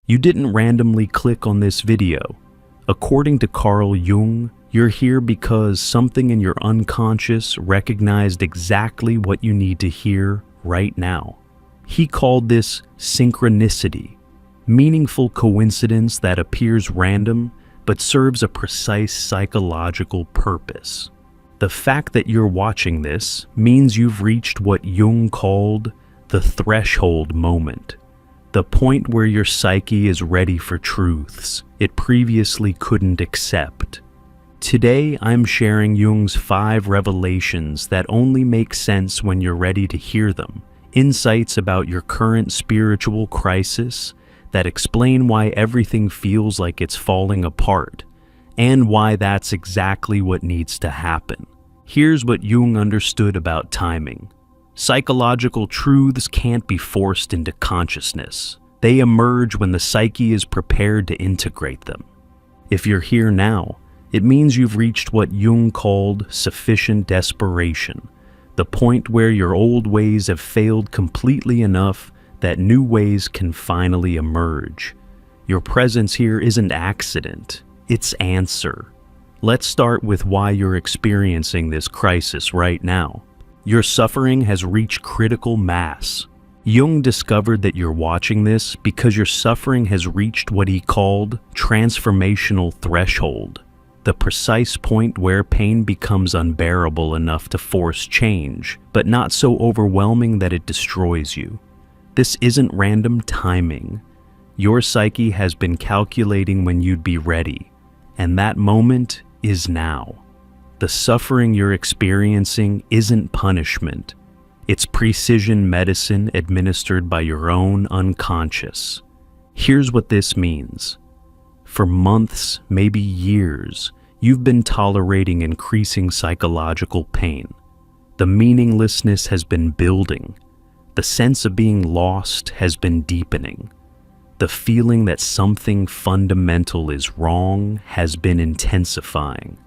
You didn't randomly click on this video. According to Carl Jung, you're here because something in your unconscious recognized exactly what you need to hear right now. He called this synchronicity, meaningful coincidence that appears random but serves a precise psychological purpose. The fact that you're watching this means you've reached what Jung called the threshold moment, the point where your psyche is ready for truths it previously couldn't accept. Today, I'm sharing Jung's 5 revelations that only make sense when you're ready to hear them, insights about your current spiritual crisis that explain why everything feels like it's falling apart, and why that's exactly what needs to happen. Here's what Jung understood about timing. Psychological truths can't be forced into consciousness. They emerge when the psyche is prepared to integrate them. If you're here now, it means you've reached what Jung called sufficient desperation, the point where your old ways have failed completely enough that new ways can finally emerge. Your presence here isn't accident, it's answer. Let's start with why you're experiencing this crisis right now. Your suffering has reached critical mass. Jung discovered that you're watching this because your suffering has reached what he called transformational threshold, the precise point where pain becomes unbearable enough to force change, but not so overwhelming that it destroys you. This isn't random timing. Your psyche has been calculating when you'd be ready, and that moment is now. The suffering you're experiencing isn't punishment. It's precision medicine administered by your own unconscious. Here's what this means. For months, maybe years, you've been tolerating increasing psychological pain. The meaninglessness has been building. The sense of being lost has been deepening. The feeling that something fundamental is wrong has been intensifying.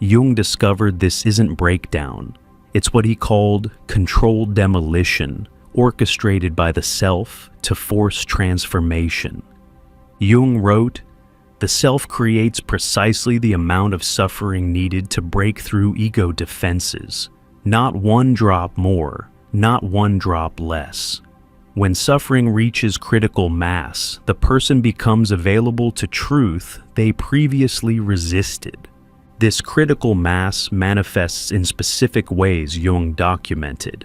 Jung discovered this isn't breakdown. It's what he called controlled demolition, orchestrated by the self to force transformation. Jung wrote, "The self creates precisely the amount of suffering needed to break through ego defenses. Not one drop more, not one drop less. When suffering reaches critical mass, the person becomes available to truth they previously resisted." This critical mass manifests in specific ways Jung documented.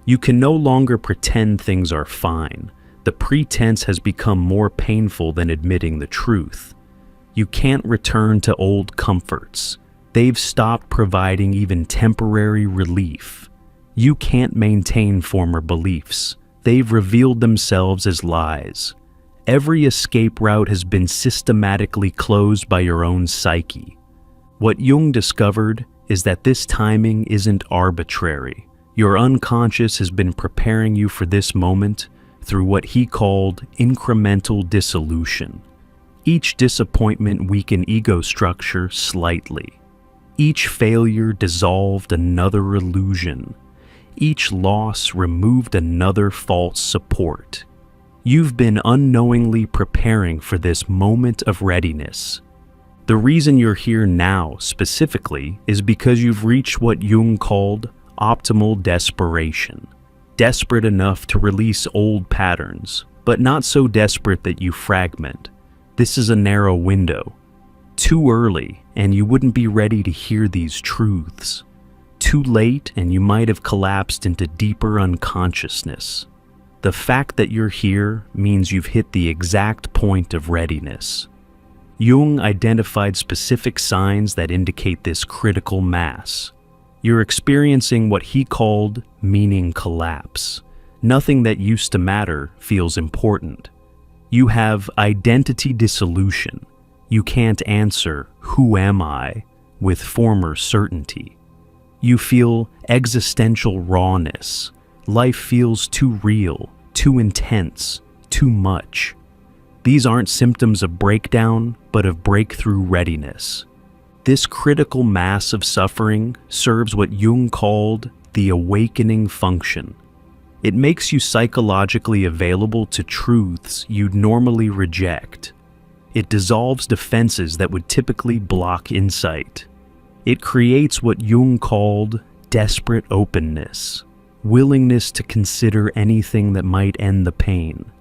You can no longer pretend things are fine. The pretense has become more painful than admitting the truth. You can't return to old comforts. They've stopped providing even temporary relief. You can't maintain former beliefs. They've revealed themselves as lies. Every escape route has been systematically closed by your own psyche. What Jung discovered is that this timing isn't arbitrary. Your unconscious has been preparing you for this moment through what he called incremental dissolution. Each disappointment weakened ego structure slightly. Each failure dissolved another illusion. Each loss removed another false support. You've been unknowingly preparing for this moment of readiness. The reason you're here now, specifically, is because you've reached what Jung called optimal desperation. Desperate enough to release old patterns, but not so desperate that you fragment. This is a narrow window. Too early, and you wouldn't be ready to hear these truths. Too late, and you might have collapsed into deeper unconsciousness. The fact that you're here means you've hit the exact point of readiness. Jung identified specific signs that indicate this critical mass. You're experiencing what he called meaning collapse. Nothing that used to matter feels important. You have identity dissolution. You can't answer, "Who am I?" with former certainty. You feel existential rawness. Life feels too real, too intense, too much. These aren't symptoms of breakdown, but of breakthrough readiness. This critical mass of suffering serves what Jung called the awakening function. It makes you psychologically available to truths you'd normally reject. It dissolves defenses that would typically block insight. It creates what Jung called desperate openness, willingness to consider anything that might end the pain.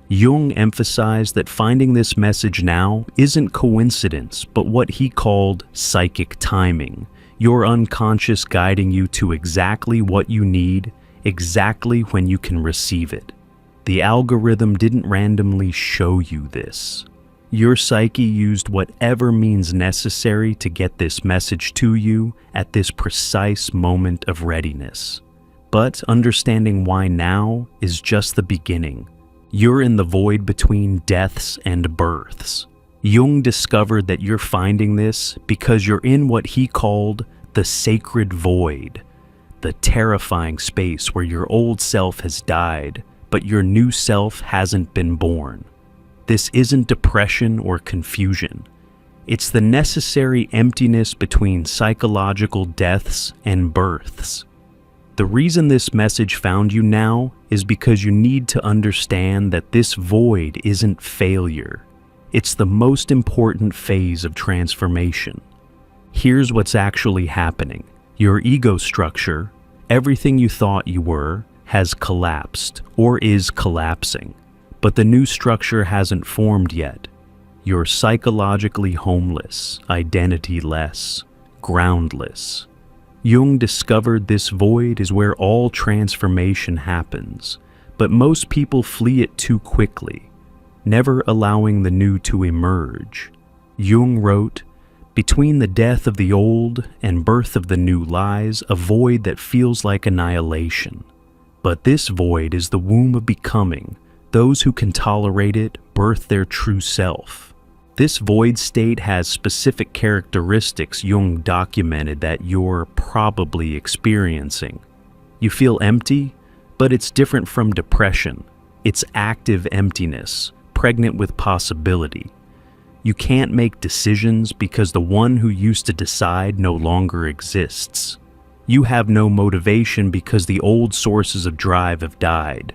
Jung emphasized that finding this message now isn't coincidence, but what he called psychic timing, your unconscious guiding you to exactly what you need, exactly when you can receive it. The algorithm didn't randomly show you this. Your psyche used whatever means necessary to get this message to you at this precise moment of readiness. But understanding why now is just the beginning. You're in the void between deaths and births. Jung discovered that you're finding this because you're in what he called the sacred void, the terrifying space where your old self has died, but your new self hasn't been born. This isn't depression or confusion. It's the necessary emptiness between psychological deaths and births. The reason this message found you now is because you need to understand that this void isn't failure. It's the most important phase of transformation. Here's what's actually happening. Your ego structure, everything you thought you were, has collapsed or is collapsing. But the new structure hasn't formed yet. You're psychologically homeless, identityless, groundless. Jung discovered this void is where all transformation happens, but most people flee it too quickly, never allowing the new to emerge. Jung wrote, "Between the death of the old and birth of the new lies a void that feels like annihilation. But this void is the womb of becoming. Those who can tolerate it birth their true self." This void state has specific characteristics Jung documented that you're probably experiencing. You feel empty, but it's different from depression. It's active emptiness, pregnant with possibility. You can't make decisions because the one who used to decide no longer exists. You have no motivation because the old sources of drive have died.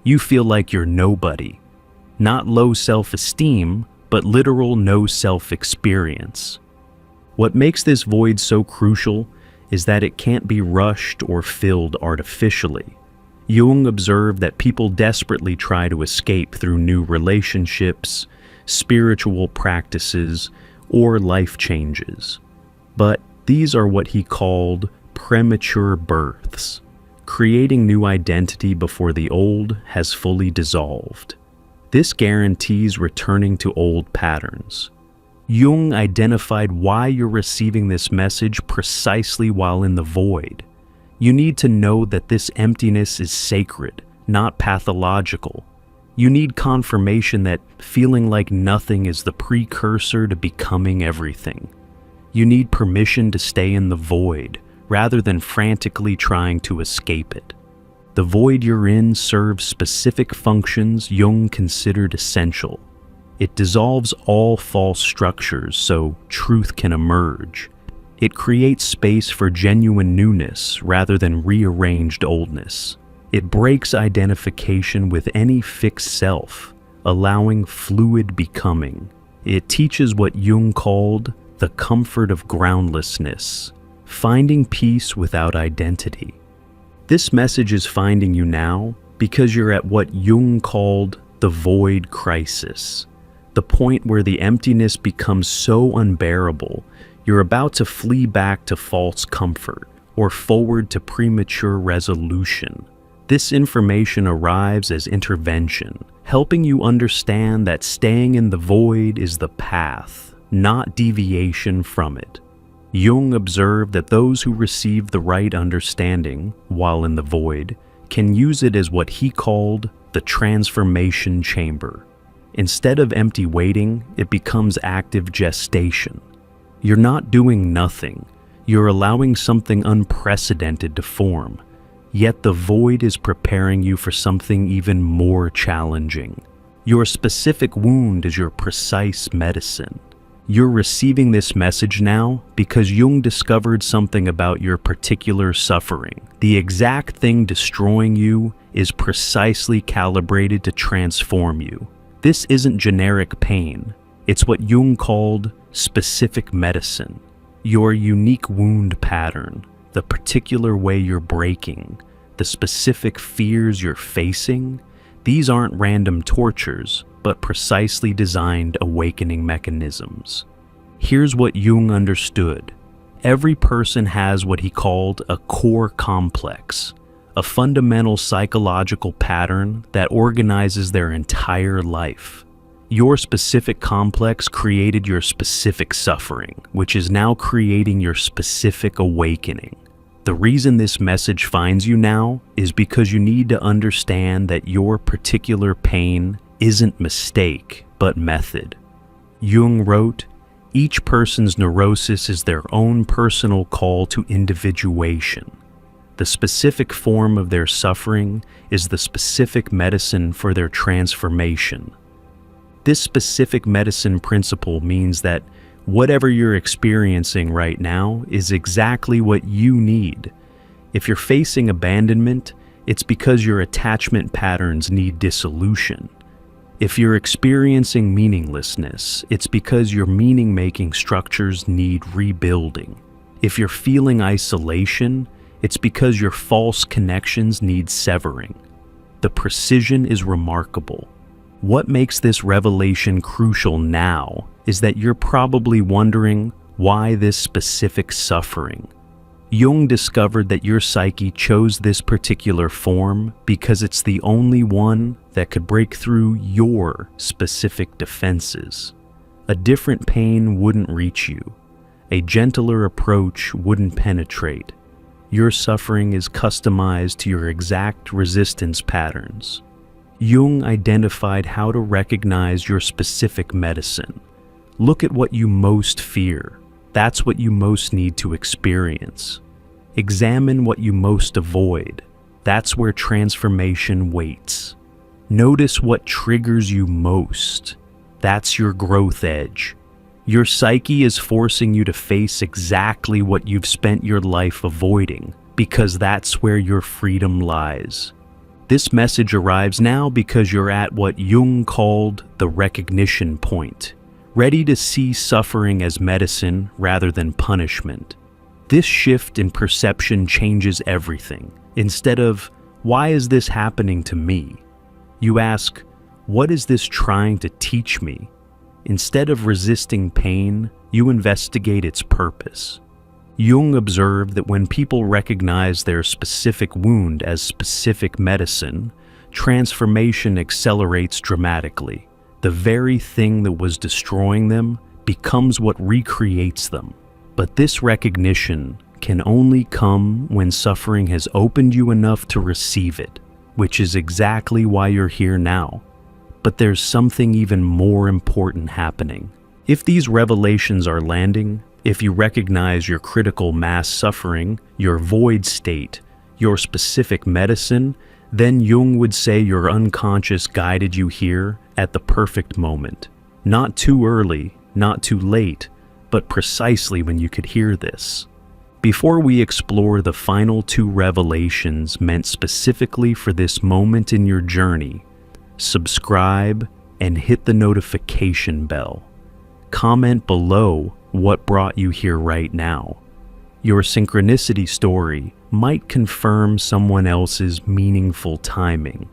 You feel like you're nobody. Not low self-esteem, but literal no self-experience. What makes this void so crucial is that it can't be rushed or filled artificially. Jung observed that people desperately try to escape through new relationships, spiritual practices, or life changes. But these are what he called premature births, creating new identity before the old has fully dissolved. This guarantees returning to old patterns. Jung identified why you're receiving this message precisely while in the void. You need to know that this emptiness is sacred, not pathological. You need confirmation that feeling like nothing is the precursor to becoming everything. You need permission to stay in the void, rather than frantically trying to escape it. The void you're in serves specific functions Jung considered essential. It dissolves all false structures so truth can emerge. It creates space for genuine newness rather than rearranged oldness. It breaks identification with any fixed self, allowing fluid becoming. It teaches what Jung called the comfort of groundlessness, finding peace without identity. This message is finding you now because you're at what Jung called the void crisis, the point where the emptiness becomes so unbearable you're about to flee back to false comfort or forward to premature resolution. This information arrives as intervention, helping you understand that staying in the void is the path, not deviation from it. Jung observed that those who receive the right understanding while in the void can use it as what he called the transformation chamber. Instead of empty waiting, it becomes active gestation. You're not doing nothing. You're allowing something unprecedented to form. Yet the void is preparing you for something even more challenging. Your specific wound is your precise medicine. You're receiving this message now because Jung discovered something about your particular suffering. The exact thing destroying you is precisely calibrated to transform you. This isn't generic pain. It's what Jung called specific medicine. Your unique wound pattern, the particular way you're breaking, the specific fears you're facing, these aren't random tortures, but precisely designed awakening mechanisms. Here's what Jung understood. Every person has what he called a core complex, a fundamental psychological pattern that organizes their entire life. Your specific complex created your specific suffering, which is now creating your specific awakening. The reason this message finds you now is because you need to understand that your particular pain isn't mistake, but method. Jung wrote, "Each person's neurosis is their own personal call to individuation. The specific form of their suffering is the specific medicine for their transformation." This specific medicine principle means that whatever you're experiencing right now is exactly what you need. If you're facing abandonment, it's because your attachment patterns need dissolution. If you're experiencing meaninglessness, it's because your meaning-making structures need rebuilding. If you're feeling isolation, it's because your false connections need severing. The precision is remarkable. What makes this revelation crucial now is that you're probably wondering why this specific suffering. Jung discovered that your psyche chose this particular form because it's the only one that could break through your specific defenses. A different pain wouldn't reach you. A gentler approach wouldn't penetrate. Your suffering is customized to your exact resistance patterns. Jung identified how to recognize your specific medicine. Look at what you most fear. That's what you most need to experience. Examine what you most avoid. That's where transformation waits. Notice what triggers you most. That's your growth edge. Your psyche is forcing you to face exactly what you've spent your life avoiding, because that's where your freedom lies. This message arrives now because you're at what Jung called the recognition point, ready to see suffering as medicine rather than punishment. This shift in perception changes everything. Instead of, "Why is this happening to me?" you ask, "What is this trying to teach me?" Instead of resisting pain, you investigate its purpose. Jung observed that when people recognize their specific wound as specific medicine, transformation accelerates dramatically. The very thing that was destroying them becomes what recreates them. But this recognition can only come when suffering has opened you enough to receive it, which is exactly why you're here now. But there's something even more important happening. If these revelations are landing, if you recognize your critical mass suffering, your void state, your specific medicine, then Jung would say your unconscious guided you here at the perfect moment. Not too early, not too late, but precisely when you could hear this. Before we explore the final two revelations meant specifically for this moment in your journey, subscribe and hit the notification bell. Comment below what brought you here right now. Your synchronicity story might confirm someone else's meaningful timing.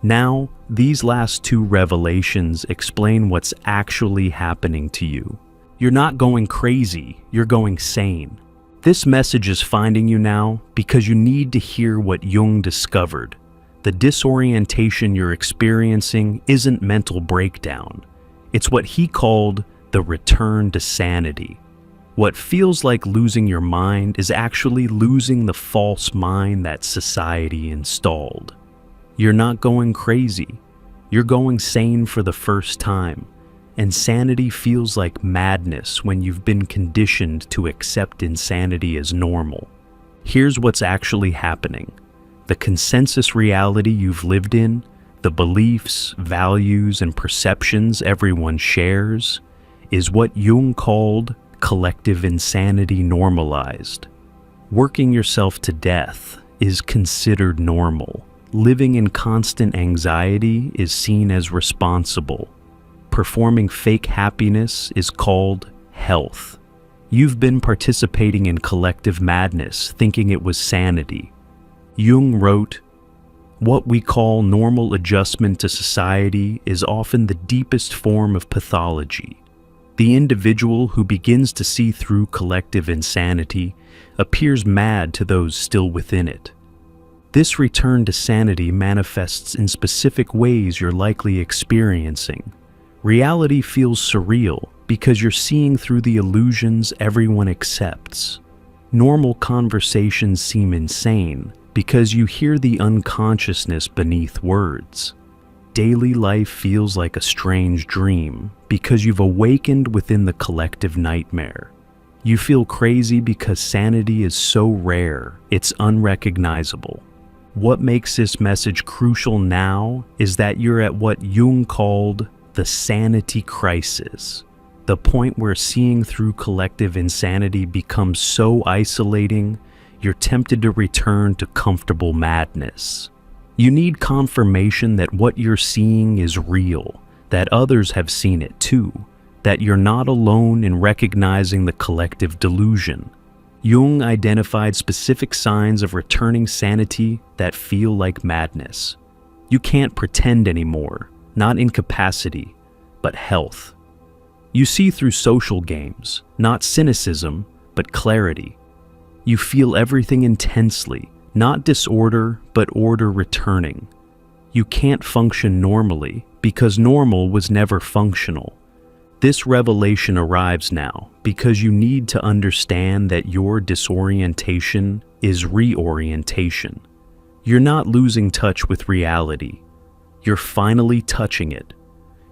Now, these last two revelations explain what's actually happening to you. You're not going crazy, you're going sane. This message is finding you now because you need to hear what Jung discovered. The disorientation you're experiencing isn't mental breakdown. It's what he called the return to sanity. What feels like losing your mind is actually losing the false mind that society installed. You're not going crazy. You're going sane for the first time. And sanity feels like madness when you've been conditioned to accept insanity as normal. Here's what's actually happening. The consensus reality you've lived in, the beliefs, values, and perceptions everyone shares, is what Jung called collective insanity normalized. Working yourself to death is considered normal. Living in constant anxiety is seen as responsible. Performing fake happiness is called health. You've been participating in collective madness, thinking it was sanity. Jung wrote, "What we call normal adjustment to society is often the deepest form of pathology. The individual who begins to see through collective insanity appears mad to those still within it. This return to sanity manifests in specific ways you're likely experiencing. Reality feels surreal because you're seeing through the illusions everyone accepts. Normal conversations seem insane because you hear the unconsciousness beneath words. Daily life feels like a strange dream because you've awakened within the collective nightmare. You feel crazy because sanity is so rare, it's unrecognizable. What makes this message crucial now is that you're at what Jung called the sanity crisis, the point where seeing through collective insanity becomes so isolating, you're tempted to return to comfortable madness. You need confirmation that what you're seeing is real, that others have seen it too, that you're not alone in recognizing the collective delusion. Jung identified specific signs of returning sanity that feel like madness. You can't pretend anymore, not incapacity, but health. You see through social games, not cynicism, but clarity. You feel everything intensely, not disorder, but order returning. You can't function normally because normal was never functional. This revelation arrives now because you need to understand that your disorientation is reorientation. You're not losing touch with reality. You're finally touching it.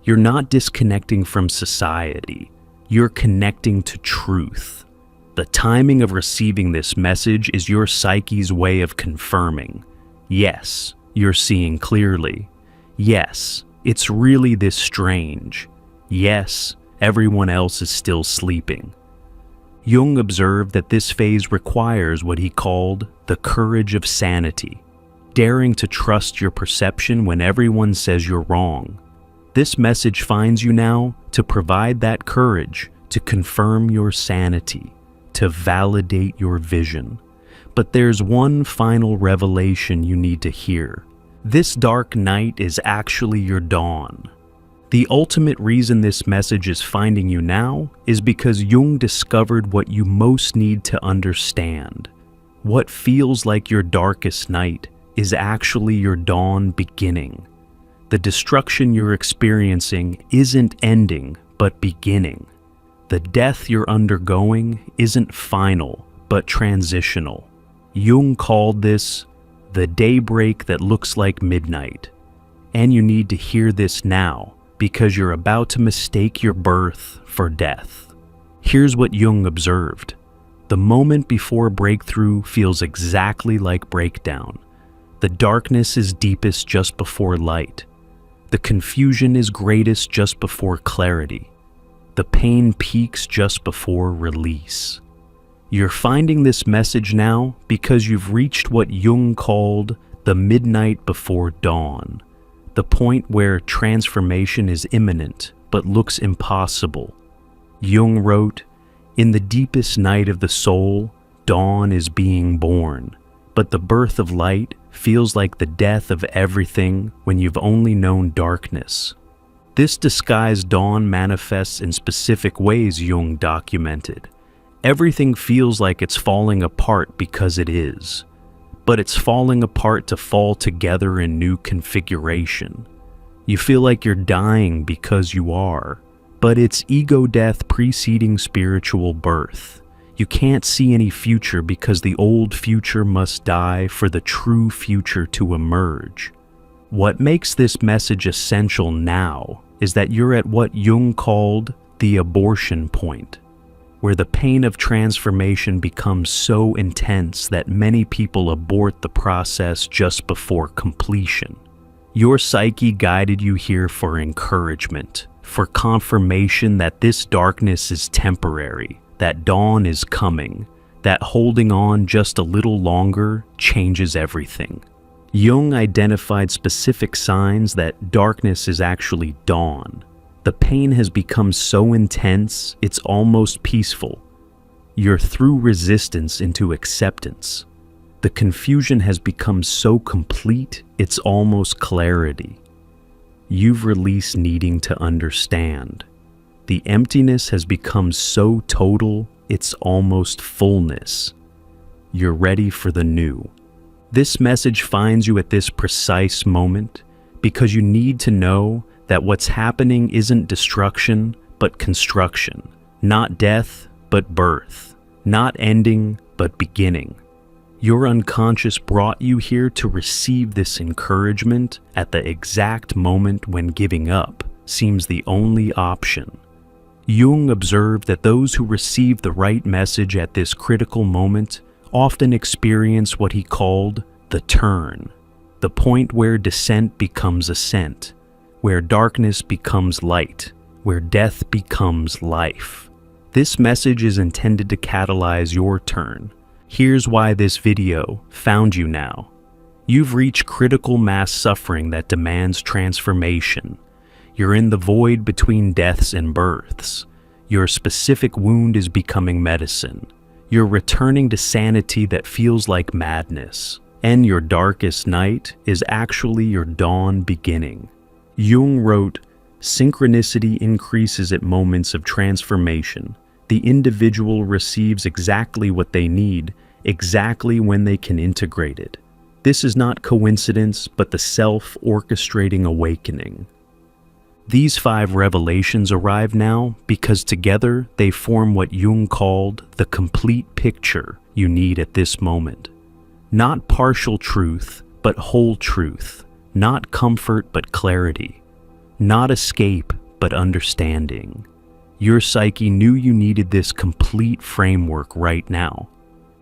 You're not disconnecting from society. You're connecting to truth. The timing of receiving this message is your psyche's way of confirming. Yes, you're seeing clearly. Yes, it's really this strange. Yes, everyone else is still sleeping. Jung observed that this phase requires what he called the courage of sanity, daring to trust your perception when everyone says you're wrong. This message finds you now to provide that courage, to confirm your sanity, to validate your vision. But there's one final revelation you need to hear. This dark night is actually your dawn. The ultimate reason this message is finding you now is because Jung discovered what you most need to understand. What feels like your darkest night is actually your dawn beginning. The destruction you're experiencing isn't ending, but beginning. The death you're undergoing isn't final, but transitional. Jung called this the daybreak that looks like midnight. And you need to hear this now, because you're about to mistake your birth for death. Here's what Jung observed. The moment before breakthrough feels exactly like breakdown. The darkness is deepest just before light. The confusion is greatest just before clarity. The pain peaks just before release. You're finding this message now because you've reached what Jung called the midnight before dawn, the point where transformation is imminent but looks impossible. Jung wrote, "In the deepest night of the soul, dawn is being born, but the birth of light feels like the death of everything when you've only known darkness." This disguised dawn manifests in specific ways Jung documented. Everything feels like it's falling apart because it is, but it's falling apart to fall together in new configuration. You feel like you're dying because you are, but it's ego death preceding spiritual birth. You can't see any future because the old future must die for the true future to emerge. What makes this message essential now is that you're at what Jung called the abortion point, where the pain of transformation becomes so intense that many people abort the process just before completion. Your psyche guided you here for encouragement, for confirmation that this darkness is temporary, that dawn is coming, that holding on just a little longer changes everything. Jung identified specific signs that darkness is actually dawn. The pain has become so intense, it's almost peaceful. You're through resistance into acceptance. The confusion has become so complete, it's almost clarity. You've released needing to understand. The emptiness has become so total, it's almost fullness. You're ready for the new. This message finds you at this precise moment because you need to know that what's happening isn't destruction, but construction. Not death, but birth. Not ending, but beginning. Your unconscious brought you here to receive this encouragement at the exact moment when giving up seems the only option. Jung observed that those who receive the right message at this critical moment often experience what he called the turn, the point where descent becomes ascent, where darkness becomes light, where death becomes life. This message is intended to catalyze your turn. Here's why this video found you now. You've reached critical mass suffering that demands transformation. You're in the void between deaths and births. Your specific wound is becoming medicine. You're returning to sanity that feels like madness. And your darkest night is actually your dawn beginning. Jung wrote, "Synchronicity increases at moments of transformation. The individual receives exactly what they need, exactly when they can integrate it. This is not coincidence, but the self-orchestrating awakening." These 5 revelations arrive now because together they form what Jung called the complete picture you need at this moment. Not partial truth, but whole truth. Not comfort, but clarity. Not escape, but understanding. Your psyche knew you needed this complete framework right now.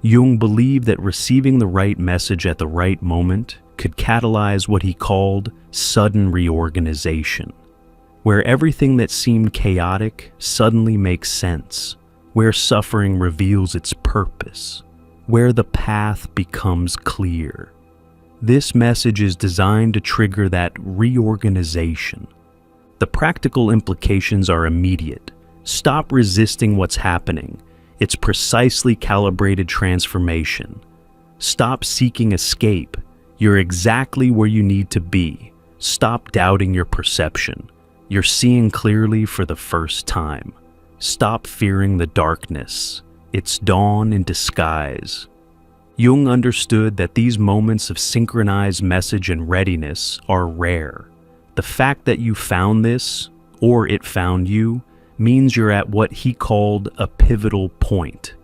Jung believed that receiving the right message at the right moment could catalyze what he called sudden reorganization, where everything that seemed chaotic suddenly makes sense, where suffering reveals its purpose, where the path becomes clear. This message is designed to trigger that reorganization. The practical implications are immediate. Stop resisting what's happening. It's precisely calibrated transformation. Stop seeking escape. You're exactly where you need to be. Stop doubting your perception. You're seeing clearly for the first time. Stop fearing the darkness. It's dawn in disguise. Jung understood that these moments of synchronized message and readiness are rare. The fact that you found this, or it found you, means you're at what he called a pivotal point.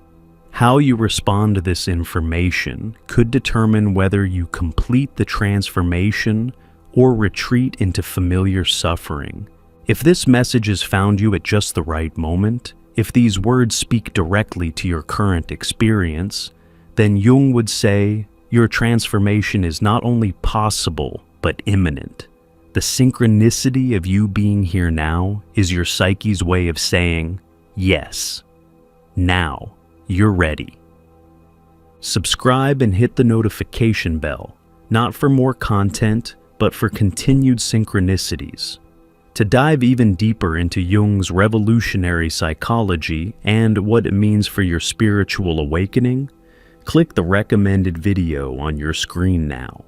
How you respond to this information could determine whether you complete the transformation or retreat into familiar suffering. If this message has found you at just the right moment, if these words speak directly to your current experience, then Jung would say your transformation is not only possible, but imminent. The synchronicity of you being here now is your psyche's way of saying, yes, now you're ready. Subscribe and hit the notification bell, not for more content, but for continued synchronicities. To dive even deeper into Jung's revolutionary psychology and what it means for your spiritual awakening, click the recommended video on your screen now.